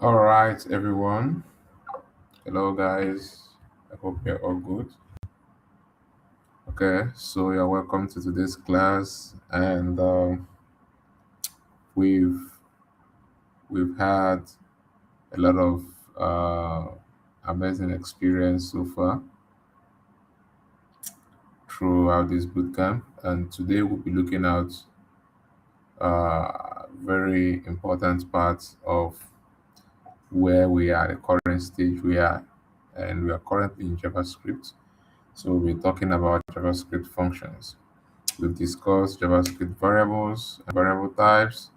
All right, everyone. Hello, guys. I hope you're all good. Okay, so you're welcome to today's class, and we've we've had a lot of uh, amazing experience so far throughout this bootcamp, and today we'll be looking at very important parts of where we are, the current stage we are, and we are currently in JavaScript. So we'll be talking about JavaScript functions. We've discussed JavaScript variables and variable types.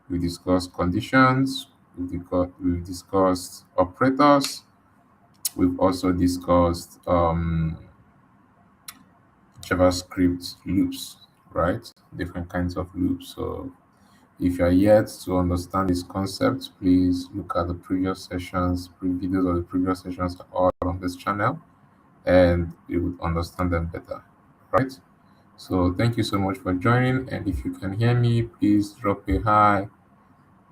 We discussed conditions. We've discussed operators. We've also discussed JavaScript loops, right? Different kinds of loops. So if you are yet to understand this concept, please look at the previous sessions. Videos of the previous sessions are all on this channel, and you would understand them better, right? So thank you so much for joining. And if you can hear me, please drop a hi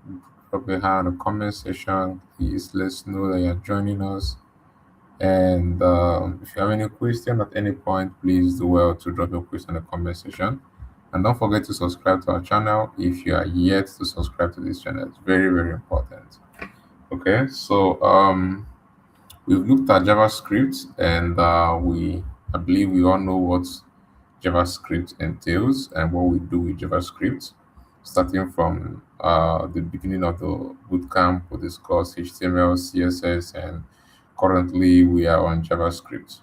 in the comment section. Please let's know that you're joining us. And if you have any question at any point, please do well to drop your question in the comment section. And don't forget to subscribe to our channel if you are yet to subscribe to this channel. It's very, very important. Okay, so we've looked at JavaScript, and I believe we all know what JavaScript entails and what we do with JavaScript. Starting from the beginning of the bootcamp, we discussed HTML, CSS, and currently we are on JavaScript.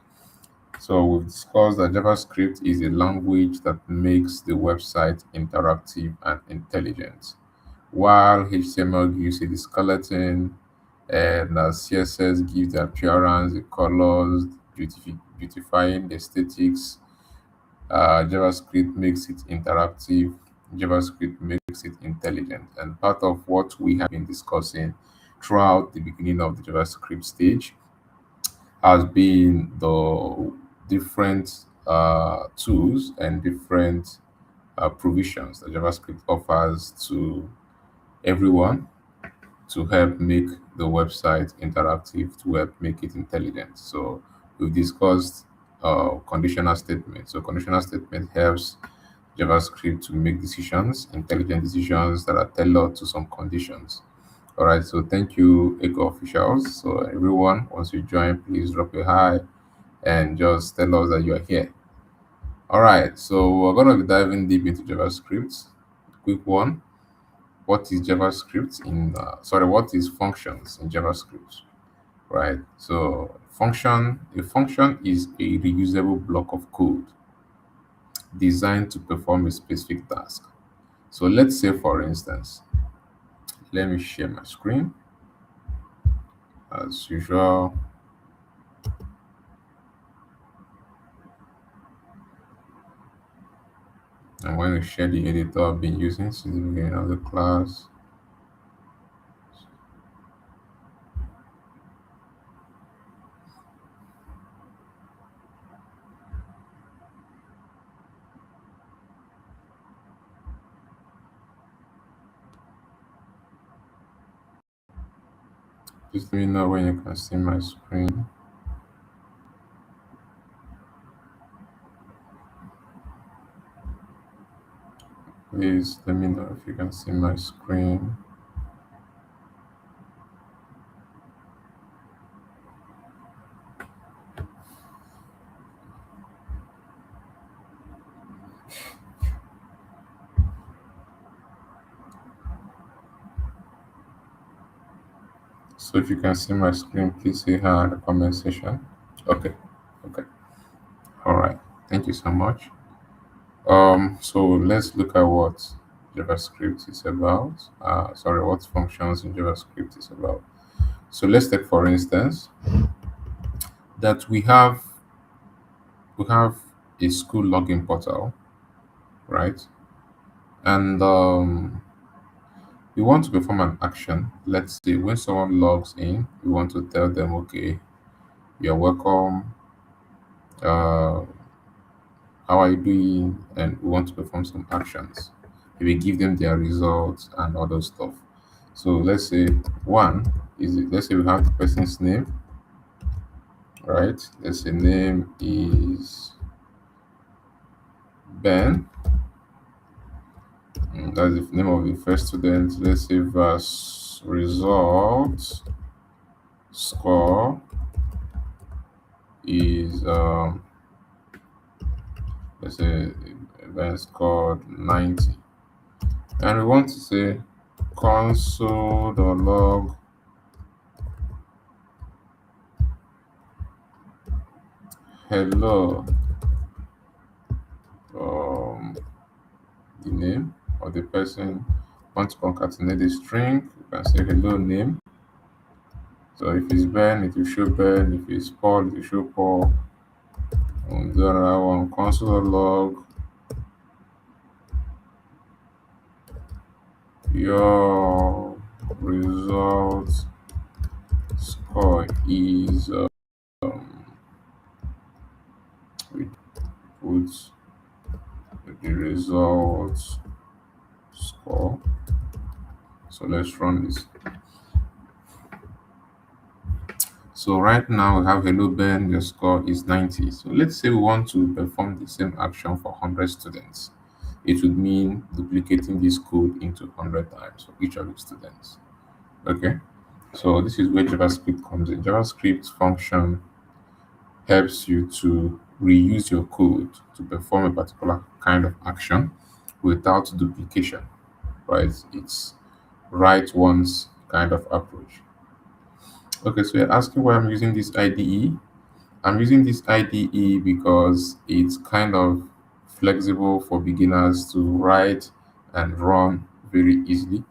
So we've discussed that JavaScript is a language that makes the website interactive and intelligent, while HTML gives it the skeleton, and CSS gives the appearance, the colors, beautifying the aesthetics. JavaScript makes it interactive. JavaScript makes it intelligent. And part of what we have been discussing throughout the beginning of the JavaScript stage has been the different tools and different provisions that JavaScript offers to everyone to help make the website interactive, to help make it intelligent. So we've discussed conditional statements. So conditional statement helps JavaScript to make decisions, intelligent decisions that are tailored to some conditions. All right, so thank you, Eco officials. So everyone, once you join, please drop a hi and just tell us that you are here. All right, so we're gonna be diving deep into JavaScript. Quick one: what is JavaScript in? What is functions in JavaScript? Right. So a function is a reusable block of code designed to perform a specific task. So let's say, for instance, let me share my screen as usual. I'm going to share the editor I've been using since the beginning of the class. Just let me know when you can see my screen. Please let me know if you can see my screen. So if you can see my screen, please say hi in the comment section. Okay, okay, all right. Thank you so much. So let's look at what JavaScript is about. What functions in JavaScript is about. So let's take for instance that we have a school login portal, right? And we want to perform an action. Let's say when someone logs in, we want to tell them, okay, you're welcome. Uh, how are you doing? And we want to perform some actions. We give them their results and other stuff. So let's say one is, let's say we have the person's name, right? Let's say name is Ben. That's the name of the first student. Let's say verse result score is let's say Ben scored 90. And we want to say console.log hello, um, the name of the person. Want to concatenate the string, you can say hello name. So if it's Ben, it will show Ben. If it's Paul, it will show Paul. And the other one, console.log your result score is we put the results score. So let's run this. So right now we have hello Ben, your score is 90. So let's say we want to perform the same action for 100 students. It would mean duplicating this code into 100 times for each of the students. Okay. So this is where JavaScript comes in. JavaScript function helps you to reuse your code to perform a particular kind of action without duplication, right? It's write once kind of approach. Okay, so you're asking why I'm using this IDE. I'm using this IDE because it's kind of flexible for beginners to write and run very easily.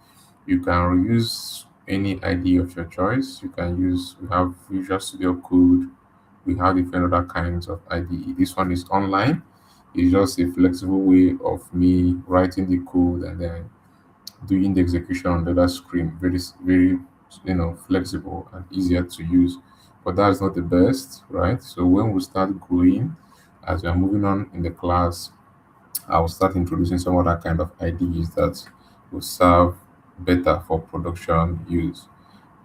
You can reuse any IDE of your choice. You can use, we have Visual Studio Code, we have different other kinds of IDE. This one is online. It's just a flexible way of me writing the code and then doing the execution on the other screen. Very, flexible and easier to use. But that's not the best, right? So when we start growing, as we are moving on in the class, I will start introducing some other kind of IDEs that will serve better for production use.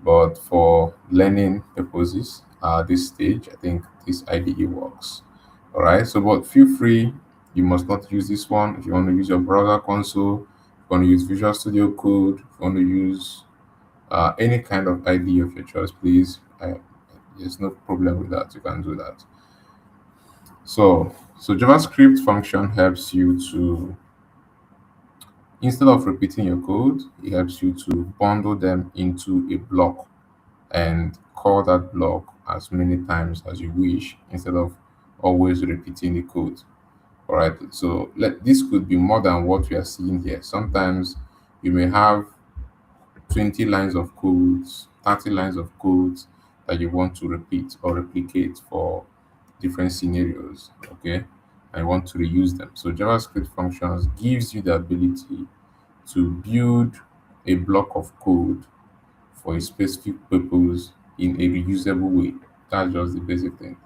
But for learning purposes at this stage, I think this IDE works. All right. So, but feel free. You must not use this one. If you want to use your browser console, if you want to use Visual Studio Code, if you want to use any kind of IDE of your choice, please. There's no problem with that. You can do that. So JavaScript function helps you to, instead of repeating your code, it helps you to bundle them into a block and call that block as many times as you wish instead of always repeating the code. All right. So this could be more than what we are seeing here. Sometimes you may have 20 lines of codes, 30 lines of codes that you want to repeat or replicate for different scenarios. Okay. And you want to reuse them. So JavaScript functions gives you the ability to build a block of code for a specific purpose in a reusable way. That's just the basic thing.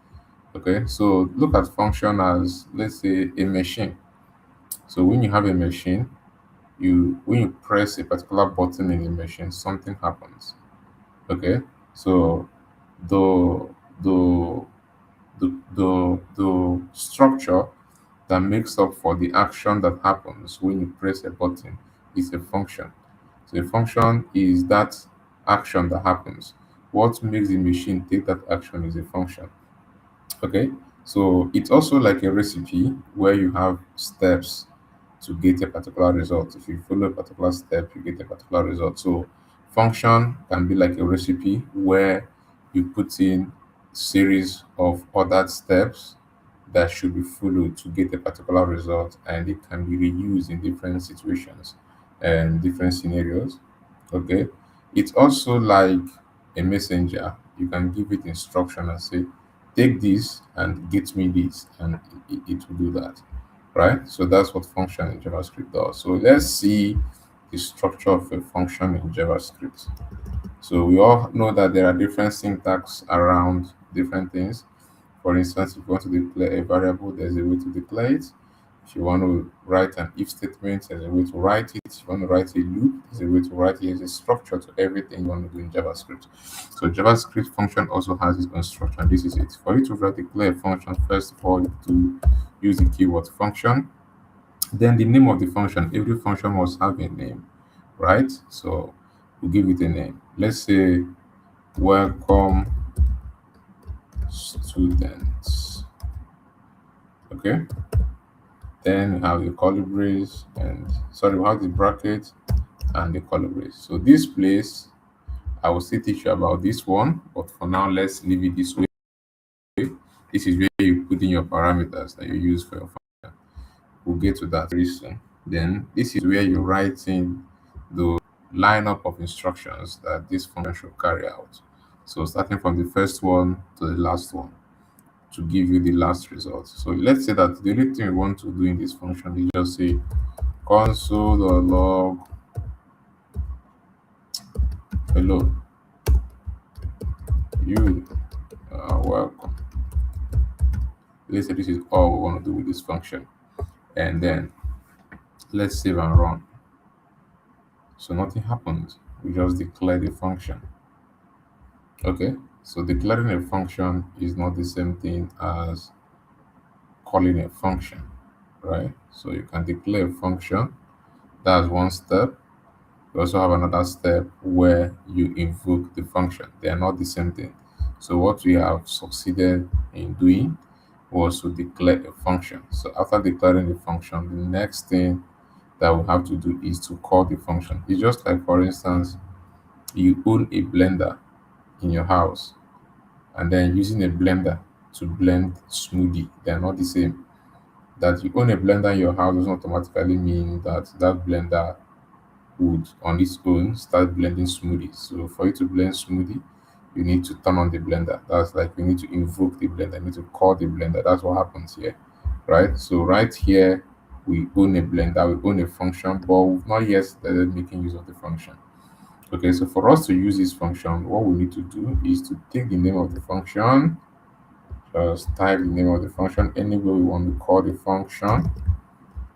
Okay, so look at function as, let's say, a machine. So when you have a machine, when you press a particular button in the machine, something happens. Okay, so the the the structure that makes up for the action that happens when you press a button is a function. So a function is that action that happens. What makes the machine take that action is a function. Okay, so it's also like a recipe where you have steps to get a particular result. If you follow a particular step, you get a particular result. So function can be like a recipe where you put in series of ordered steps that should be followed to get a particular result, and it can be reused in different situations and different scenarios. Okay, it's also like a messenger. You can give it instruction and say, take this and get me this, and it will do that, right? So that's what function in JavaScript does. So let's see the structure of a function in JavaScript. So we all know that there are different syntax around different things. For instance, if you want to declare a variable, there's a way to declare it. If you want to write an if statement, there's a way to write it. If you want to write a loop, there's a way to write it. There's a structure to everything you want to do in JavaScript. So JavaScript function also has its own structure. This is it. For you to declare a function, first of all, you have to use the keyword function. Then the name of the function. Every function must have a name, right? So we give it a name. Let's say welcome students. Okay. Then we have the curly brace and sorry, we have the bracket and the curly brace. So this place, I will still teach you about this one, but for now, let's leave it this way. This is where you put in your parameters that you use for your function. We'll get to that very soon. Then this is where you write in the lineup of instructions that this function should carry out. So starting from the first one to the last one to give you the last result. So let's say that the only thing we want to do in this function is just say console.log hello, you are welcome. Let's say this is all we want to do with this function. And then let's save and run. So nothing happens. We just declare the function. Okay. So declaring a function is not the same thing as calling a function, right? So you can declare a function. That's one step. You also have another step where you invoke the function. They are not the same thing. So what we have succeeded in doing was to declare a function. So after declaring the function, the next thing that we have to do is to call the function. It's just like, for instance, you own a blender in your house and then using a blender to blend smoothie. They are not the same. That you own a blender in your house doesn't automatically mean that that blender would on its own start blending smoothies. So for you to blend smoothie, you need to turn on the blender. That's like you need to invoke the blender, you need to call the blender. That's what happens here, right? So right here, we own a blender, we own a function, but we've not yet started making use of the function. Okay, so for us to use this function, what we need to do is to take the name of the function, just type the name of the function anywhere we want to call the function,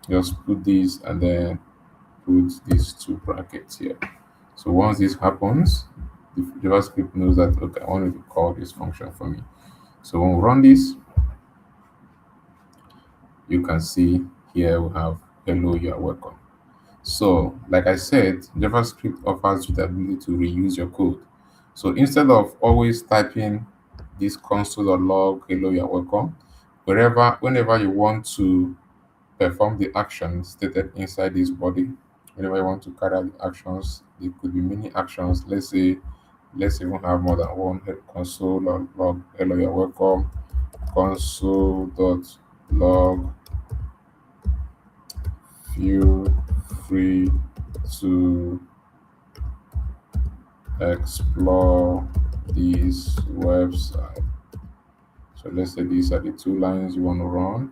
just put this and then put these two brackets here. So once this happens, the JavaScript knows that, okay, I wanted to call this function for me. So when we run this, you can see here we have hello, you are welcome. So like I said, JavaScript offers you the ability to reuse your code. So instead of always typing this console.log hello, you are welcome, whenever you want to perform the actions stated inside this body, whenever you want to carry out the actions, there could be many actions. Let's even have more than one console.log hello, you're welcome, console.log feel free to explore this website. So let's say these are the two lines you want to run,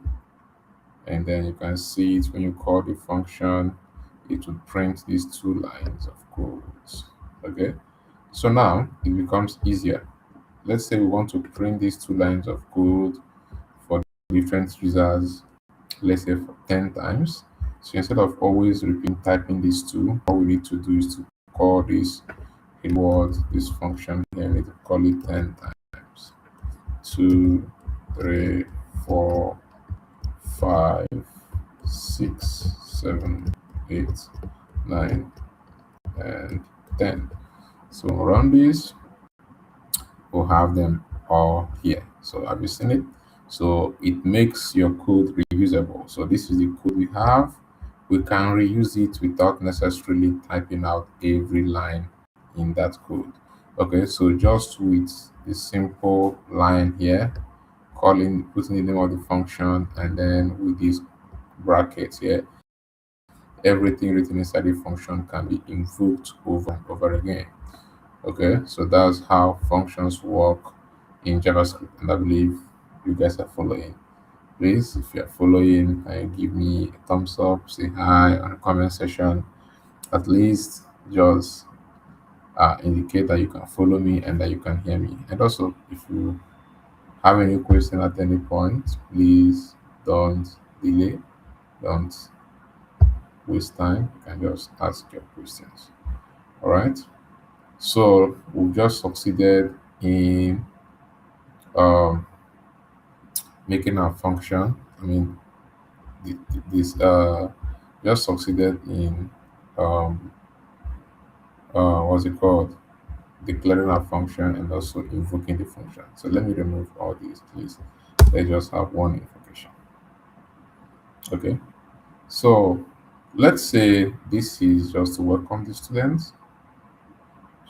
and then you can see it when you call the function, it will print these two lines of code. Okay, so now it becomes easier. Let's say we want to print these two lines of code for different users, let's say for 10 times. So instead of always repeating typing these two, all we need to do is to call this keyword, this function here, we need to call it 10 times. 2, 3, 4, 5, 6, 7, 8, 9, and 10. So run this, we'll have them all here. So have you seen it? So it makes your code reusable. So this is the code we have. We can reuse it without necessarily typing out every line in that code. Okay, so just with the simple line here, putting the name of the function, and then with these brackets here, everything written inside the function can be invoked over and over again. Okay, so that's how functions work in JavaScript, and I believe you guys are following. Please, if you are following, give me a thumbs up, say hi on the comment section. At least just indicate that you can follow me and that you can hear me. And also, if you have any question at any point, please don't delay. Don't waste time. You can just ask your questions. All right. So we've just succeeded in um, making our function. I mean, this just succeeded in um, what's it called? Declaring a function and also invoking the function. So let me remove all these, please. Let's just have one invocation. Okay. So let's say this is just to welcome the students.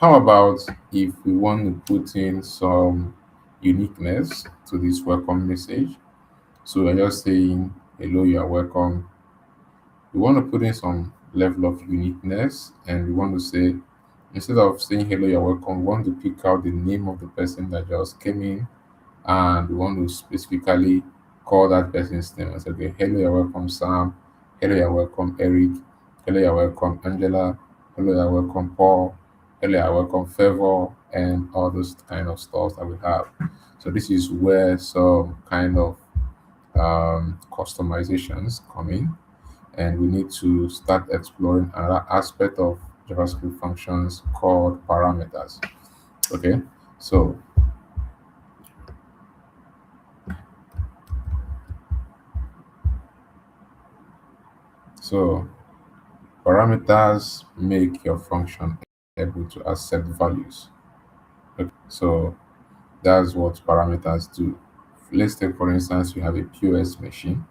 How about if we want to put in some uniqueness to this welcome message? So we're just saying, hello, you are welcome. We want to put in some level of uniqueness and we want to say, instead of saying hello, you're welcome, we want to pick out the name of the person that just came in and we want to specifically call that person's name and say, okay, hello, you're welcome, Sam. Hello, you're welcome, Eric. Hello, you're welcome, Angela. Hello, you're welcome, Paul. Hello, you're welcome, Favor, and all those kind of stuff that we have. So this is where some kind of customizations come in, and we need to start exploring another aspect of JavaScript functions called parameters. Okay, so so parameters make your function able to accept values. Okay, so that's what parameters do. Let's take for instance you have a POS machine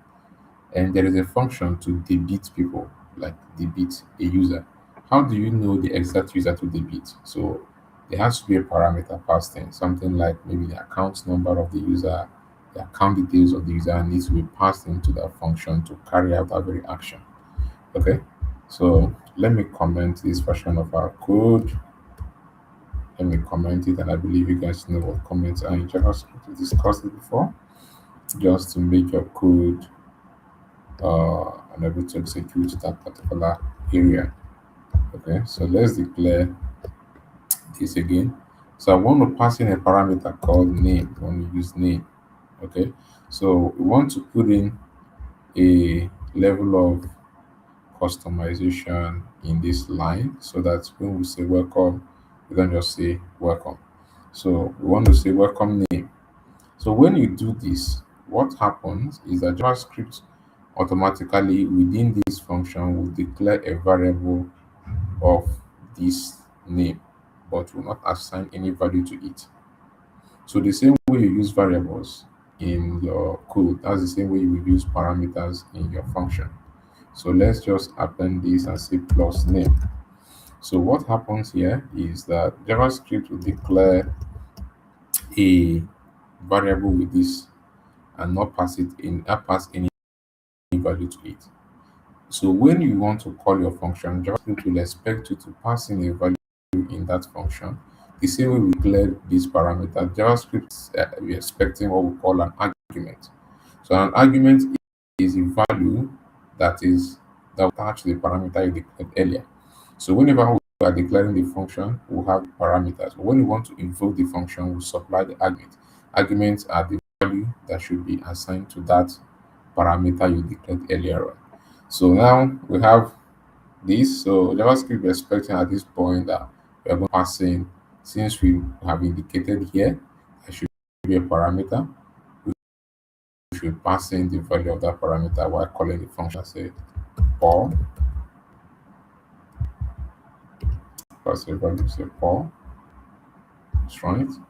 and there is a function to debit people, like debit a user. How do you know the exact user to debit? So there has to be a parameter passed in, something like maybe the account number of the user, the account details of the user needs to be passed into that function to carry out that very action. Okay, so let me comment this version of our code. Let me comment it, and I believe you guys know what comments are in JavaScript. We discussed it before, just to make your code unable to execute that particular area. Okay, so let's declare this again. So I want to pass in a parameter called name. We want to use name. Okay, so we want to put in a level of customization in this line so that when we say welcome, we don't just say welcome. So we want to say welcome name. So when you do this, what happens is that JavaScript automatically within this function will declare a variable of this name, but will not assign any value to it. So the same way you use variables in your code, that's the same way you will use parameters in your function. So let's just append this and say plus name. So what happens here is that JavaScript will declare a variable with this and not pass it in, not pass any value to it. So when you want to call your function, JavaScript will expect you to pass in a value in that function. The same way we declare this parameter, JavaScript we're expecting what we call an argument. So an argument is a value that will attach to the parameter you declared earlier. So whenever we are declaring the function, we'll have parameters. But when we want to invoke the function, we'll supply the argument. Arguments are the value that should be assigned to that parameter you declared earlier on. So now we have this. So JavaScript is expecting at this point that we are going to pass in, since we have indicated here, there should be a parameter. We should pass in the value of that parameter while calling the function. Say Paul, pass the value, say Paul. That's right. You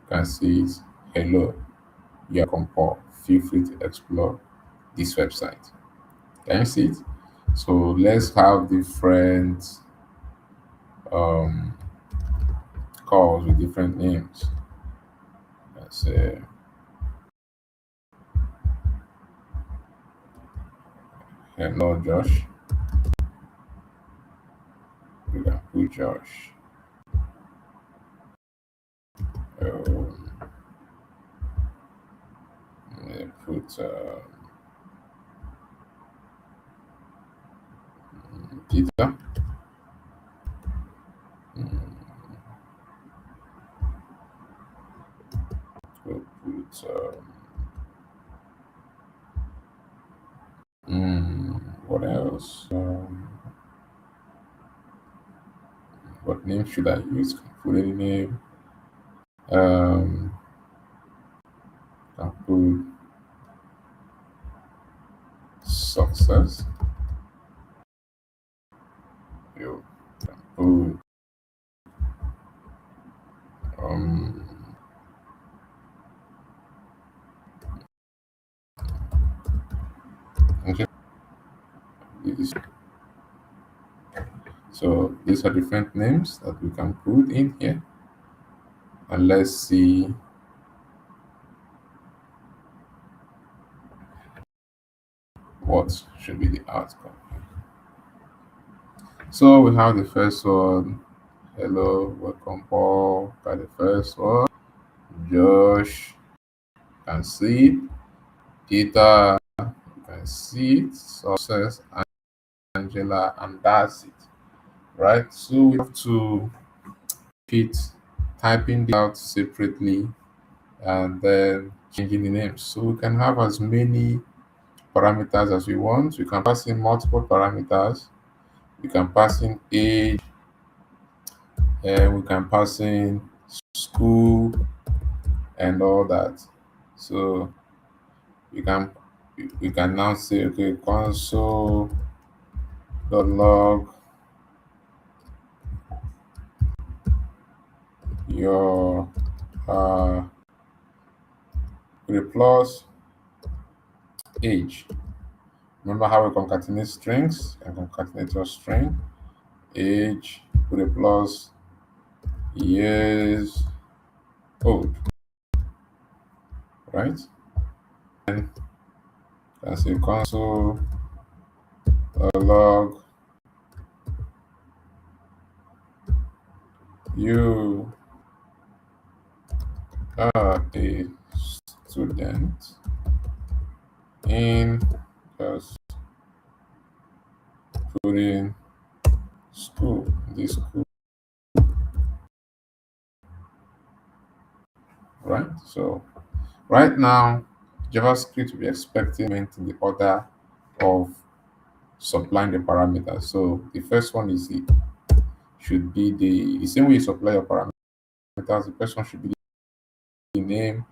can see it. Hello, you are from Paul. Feel free to explore this website. Can you see it? So let's have different um, calls with different names. Let's say hello, Josh. We can put Josh. Um, put Peter. We'll put else? What name should I use? Can put any name. Um, can put success. You can put um. Okay. This- So these are different names that we can put in here, and let's see what should be the outcome. So we have the first one. Hello, welcome Paul. Got the first one. Josh, can see it. Peter, you can see it. Success, Angela, and that's it. Right? So we have to repeat typing it out separately and then changing the names. So we can have as many parameters as we want. We can pass in multiple parameters. We can pass in age, and we can pass in school and all that. So we can we can now say, okay, console.log your with a plus age. Remember how we concatenate strings? And concatenate your string age with a plus years old, right? And that's a console log you are a student in just put in school, this school, right? So right now, JavaScript will be expecting in the order of supplying the parameters. So the first one is the should be the same way you supply your parameters. The first one should be the name,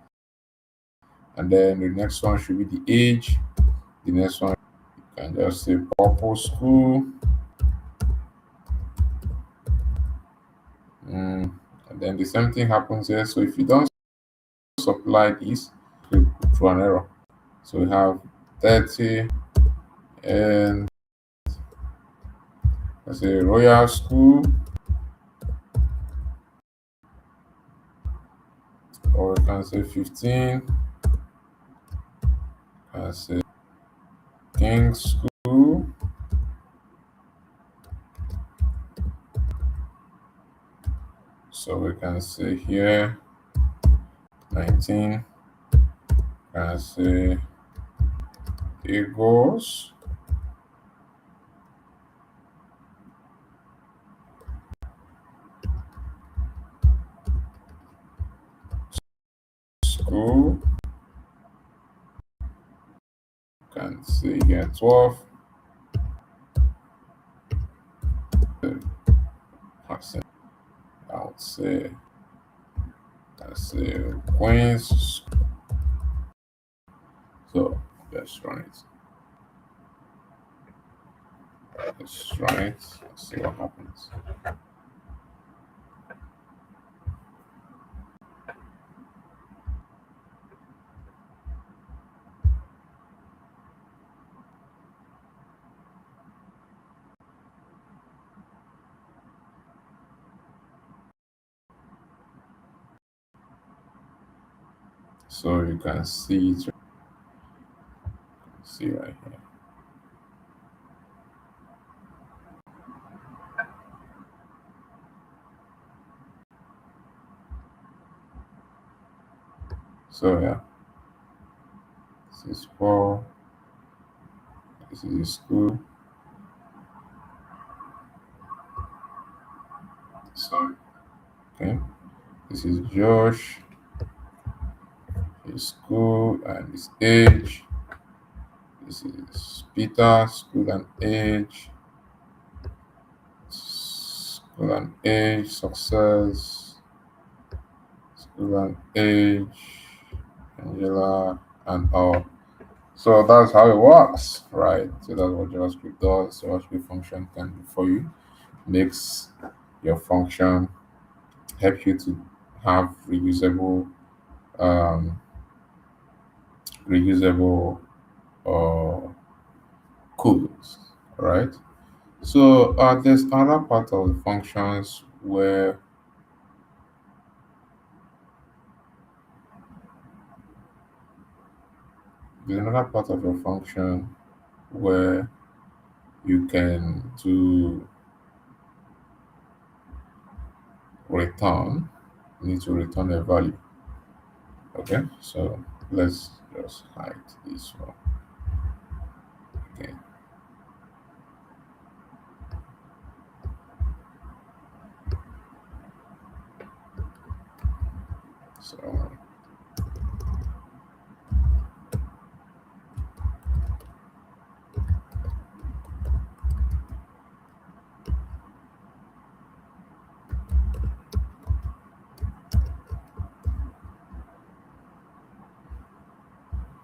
and then the next one should be the age. The next one you can just say purple school. And then the same thing happens here. So if you don't supply this, it will throw an error. So we have 30 and let's say Royal School, or we can say 15, and say King School. So we can say here 19, and say Eagles School. Can say here 12. Percent. I would say that's Queens. So let's run it. Let's run it. Let's see what happens. So you can see it. See right here. So yeah, this is Paul. This is the school. So okay, this is Josh. His school and his age. This is Peter, school and age, success, school and age, Angela, and all. So that's how it works, right? So that's what JavaScript does. JavaScript function can do for you, makes your function help you to have um, reusable uh, codes, right? So there's another part of the functions where there's another part of your function where you can do return. You need to return a value. Okay, so let's just hide this one. Okay, so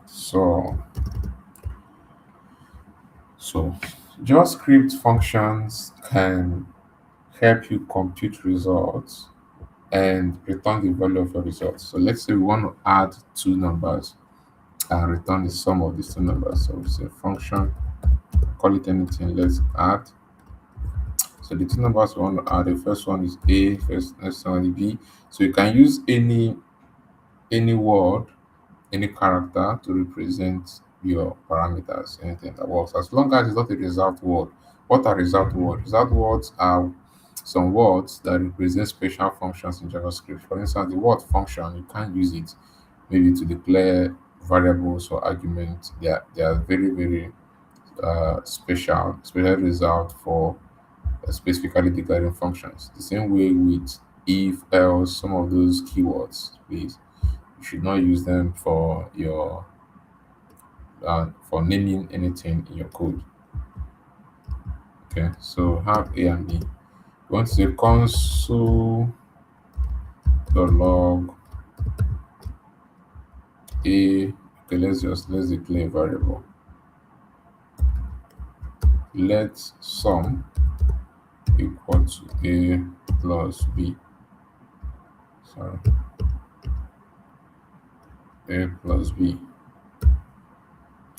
so so JavaScript functions can help you compute results and return the value of your results. So let's say we want to add two numbers and return the sum of these two numbers. So we say function, call it anything, let's add. So the two numbers we want to add, the first one is A, first next one is B. So you can use any word, any character to represent your parameters, anything that works, as long as it's not a result word. What are result words? Result words are some words that represent special functions in JavaScript. For instance, the word function, you can't use it maybe to declare variables or arguments. They are very, very special result for specifically declaring functions. The same way with if, else, some of those keywords, please. You should not use them for naming anything in your code. Okay, so have A and B. You want to say console dot log A. Okay, let's declare a variable. Let sum equal to A plus B. Sorry, A plus B,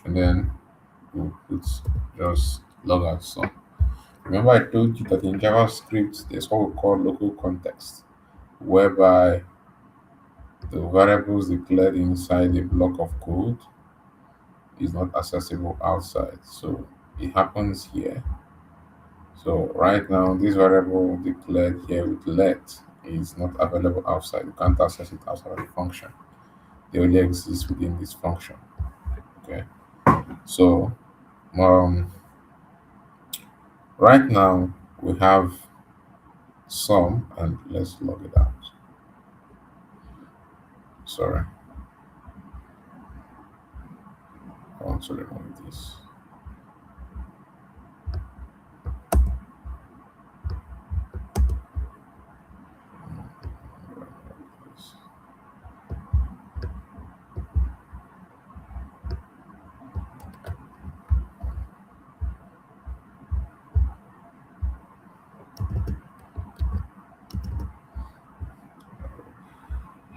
and then we'll put just log out sum. Remember, I told you that in JavaScript there's what we call local context, whereby the variables declared inside a block of code is not accessible outside. So it happens here. So right now, this variable declared here with let is not available outside. You can't access it outside of the function. They only exist within this function. Okay. So um, right now we have some, and let's log it out. Sorry, I want to remove this.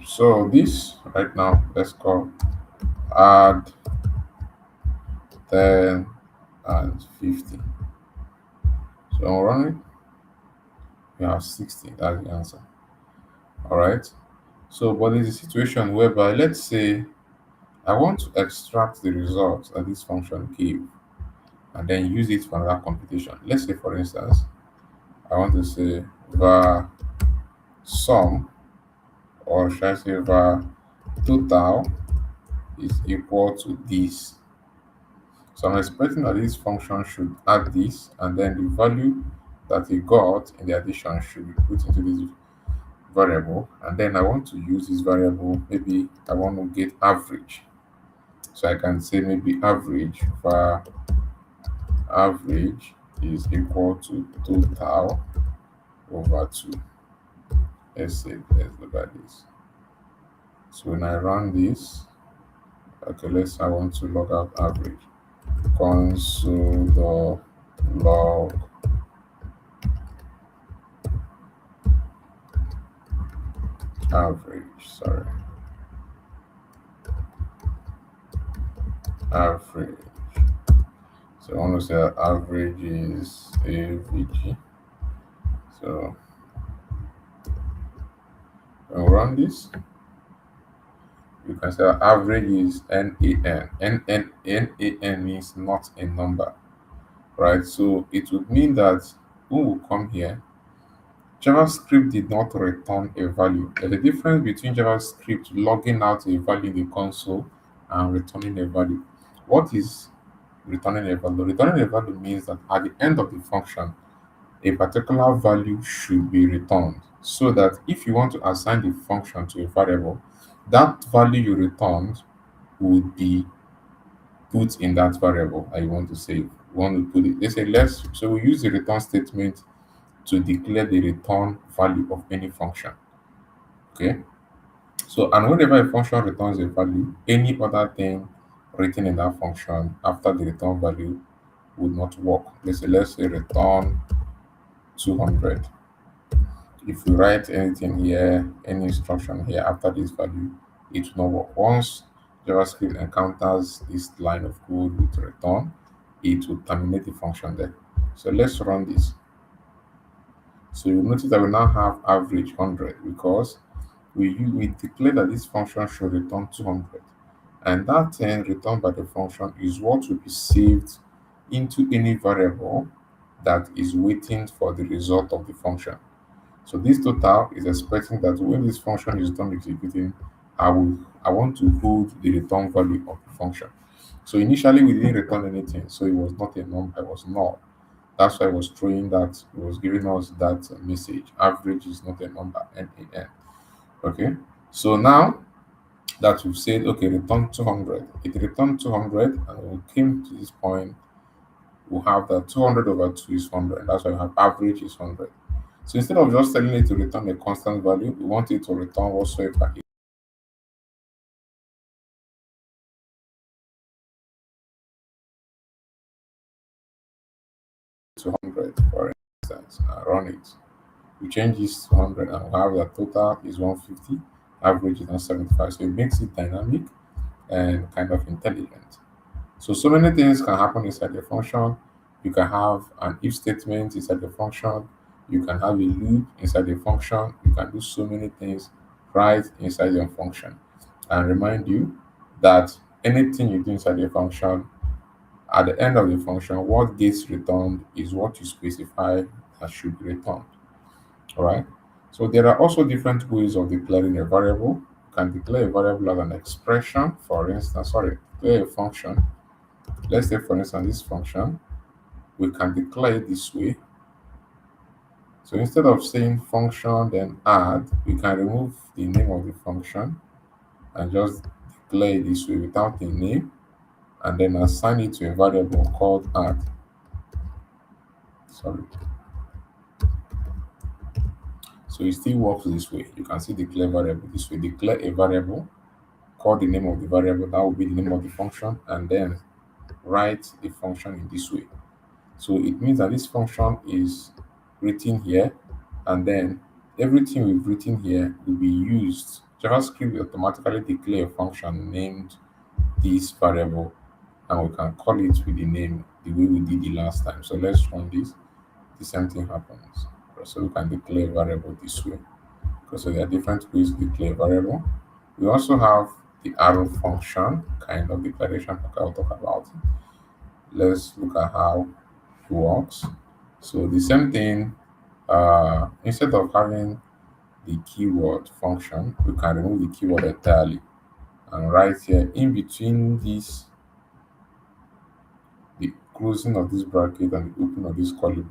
So this right now, let's call add 10 and 50. So I'm running, we have 60. That's the answer. All right. So, but there's a situation whereby, let's say, I want to extract the results that this function gave and then use it for another computation. Let's say, for instance, I want to say var sum, or should I say var total is equal to this. So I'm expecting that this function should add this, and then the value that it got in the addition should be put into this variable. And then I want to use this variable, maybe I want to get average. So I can say maybe average is equal to total over 2. Let's look at this. So when I run this, okay, I want to log out average. Console log average. Sorry, average. So I want to say that average is avg. So when we run this, you can say that average is nan means not a number, right? So it would mean that when we come here, JavaScript did not return a value. There's a difference between JavaScript logging out a value in the console and returning a value. What is returning a value? Returning a value means that at the end of the function, a particular value should be returned, so that if you want to assign the function to a variable, that value you returned would be put in that variable that you want to save. We want to put it. They say let's so we use the return statement to declare the return value of any function. Okay. So and whenever a function returns a value, any other thing written in that function after the return value would not work. Let's say return 200. If we write anything here, any instruction here after this value, it will not work. Once JavaScript encounters this line of code with return, it will terminate the function there. So let's run this. So you notice that we now have average 100 because we declare that this function should return 200. And that thing returned by the function is what will be saved into any variable that is waiting for the result of the function. So this total is expecting that when this function is done executing, I want to hold the return value of the function. So initially we didn't return anything, so it was not a number, it was null. That's why I was throwing that, it was giving us that message. Average is not a number, NaN. Okay. So now that we've said, okay, return 200, it returned 200, and we came to this point, we have that 200 over 2 is 100. That's why we have average is 100. So instead of just telling it to return a constant value, we want it to return whatsoever is 200, for instance, and run it. We change this to 100 and we have that total is 150, average is now 75. So it makes it dynamic and kind of intelligent. So many things can happen inside the function. You can have an if statement inside the function. You can have a loop inside the function. You can do so many things right inside your function. And remind you that anything you do inside the function, at the end of the function, what gets returned is what you specify that should be returned. All right. So there are also different ways of declaring a variable. You can declare a variable as an expression, for instance, declare a function. Let's say, for instance, this function, we can declare it this way. So instead of saying function, then add, we can remove the name of the function and just declare it this way without a name, and then assign it to a variable called add. Sorry. So it still works this way. You can see declare variable this way. Declare a variable, call the name of the variable, that will be the name of the function, and then write the function in this way. So it means that this function is written here, and then everything we've written here will be used. JavaScript will automatically declare a function named this variable, and we can call it with the name the way we did the last time. So let's run this. The same thing happens. So we can declare variable this way. Because there are different ways to declare variable. We also have the arrow function kind of declaration. I'll talk about it. Let's look at how it works. So the same thing, instead of having the keyword function, we can remove the keyword entirely and right here in between this, the closing of this bracket and the opening of this curly